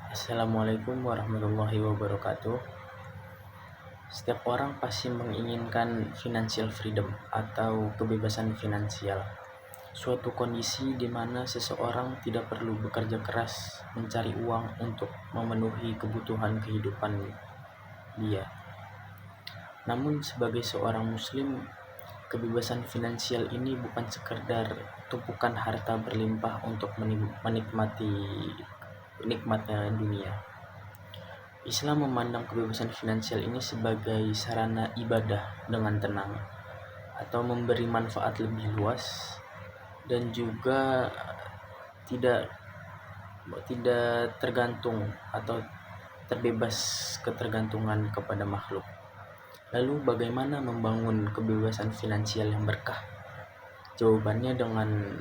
Assalamualaikum warahmatullahi wabarakatuh. Setiap orang pasti menginginkan financial freedom atau kebebasan finansial. Suatu kondisi di mana seseorang tidak perlu bekerja keras mencari uang untuk memenuhi kebutuhan kehidupan dia. Namun sebagai seorang muslim, kebebasan finansial ini bukan sekedar tumpukan harta berlimpah untuk menikmati nikmatnya dunia. Islam memandang kebebasan finansial ini sebagai sarana ibadah dengan tenang atau memberi manfaat lebih luas, dan juga tidak tidak tergantung atau terbebas ketergantungan kepada makhluk. Lalu bagaimana membangun kebebasan finansial yang berkah? Jawabannya dengan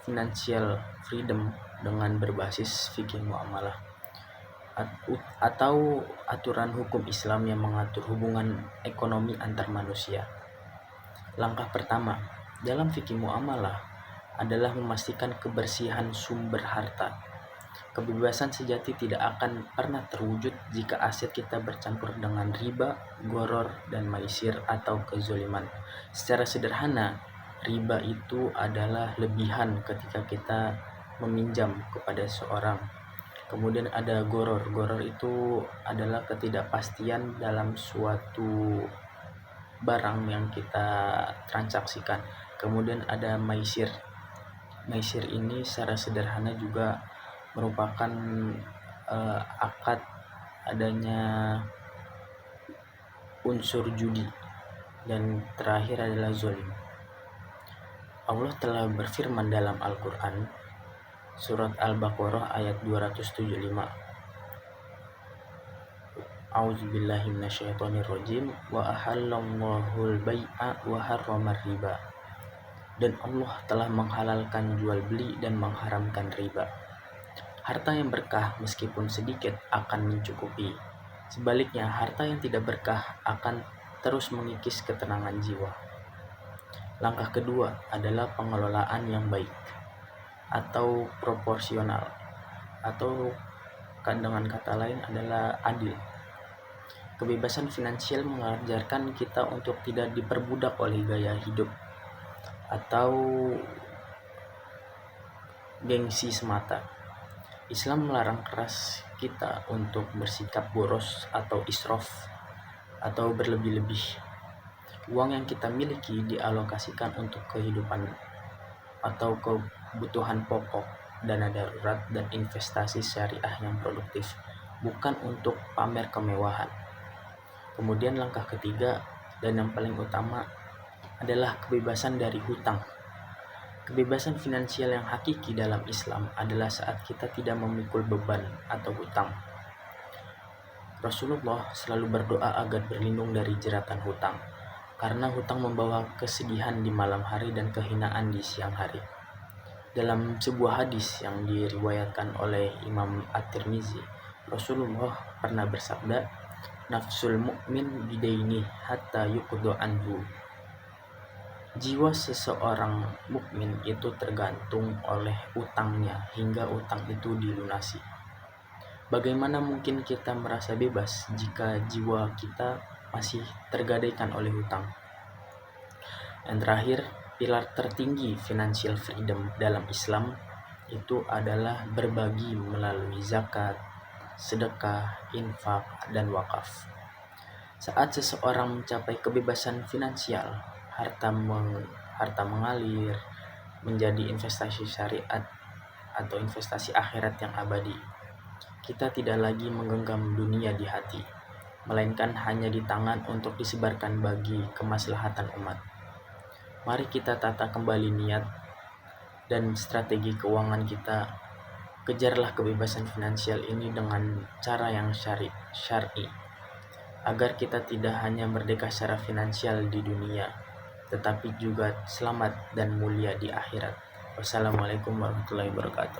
financial freedom dengan berbasis fikih muamalah atau aturan hukum Islam yang mengatur hubungan ekonomi antar manusia. Langkah pertama dalam fikih muamalah adalah memastikan kebersihan sumber harta. Kebebasan sejati tidak akan pernah terwujud jika aset kita bercampur dengan riba, gharar, dan maisir atau kezaliman. Secara sederhana, riba itu adalah lebihan ketika kita meminjam kepada seorang. Kemudian ada gharar. Gharar itu adalah ketidakpastian dalam suatu barang yang kita transaksikan. Kemudian ada maisir. Maisir ini secara sederhana juga merupakan akad adanya unsur judi. Dan terakhir adalah zalim. Allah telah berfirman dalam Al-Quran, surat Al-Baqarah ayat 275. A'udzubillahi minasyaitonirrajim. Wa ahallallahul bai'a wa harramar riba. Dan Allah telah menghalalkan jual beli dan mengharamkan riba. Harta yang berkah meskipun sedikit akan mencukupi. Sebaliknya, harta yang tidak berkah akan terus mengikis ketenangan jiwa. Langkah kedua adalah pengelolaan yang baik atau proporsional, atau dengan kata lain adalah adil. Kebebasan finansial mengajarkan kita untuk tidak diperbudak oleh gaya hidup atau gengsi semata. Islam melarang keras kita untuk bersikap boros atau israf atau berlebih-lebih. Uang yang kita miliki dialokasikan untuk kehidupan atau kebutuhan pokok, dana darurat, dan investasi syariah yang produktif, bukan untuk pamer kemewahan. Kemudian langkah ketiga dan yang paling utama adalah kebebasan dari hutang. Kebebasan finansial yang hakiki dalam Islam adalah saat kita tidak memikul beban atau hutang. Rasulullah selalu berdoa agar berlindung dari jeratan hutang, karena hutang membawa kesedihan di malam hari dan kehinaan di siang hari. Dalam sebuah hadis yang diriwayatkan oleh Imam At-Tirmizi, Rasulullah pernah bersabda, "Nafsul mu'min bidaini hatta yuqda anhu." Jiwa seseorang mukmin itu tergantung oleh utangnya hingga utang itu dilunasi. Bagaimana mungkin kita merasa bebas jika jiwa kita masih tergadaikan oleh hutang? Yang terakhir, pilar tertinggi financial freedom dalam Islam itu adalah berbagi melalui zakat, sedekah, infak, dan wakaf. Saat seseorang mencapai kebebasan finansial, harta mengalir menjadi investasi syariat atau investasi akhirat yang abadi. Kita tidak lagi menggenggam dunia di hati, melainkan hanya di tangan untuk disebarkan bagi kemaslahatan umat. Mari kita tata kembali niat dan strategi keuangan kita. Kejarlah kebebasan finansial ini dengan cara yang syar'i, agar kita tidak hanya merdeka secara finansial di dunia, tetapi juga selamat dan mulia di akhirat. Wassalamualaikum warahmatullahi wabarakatuh.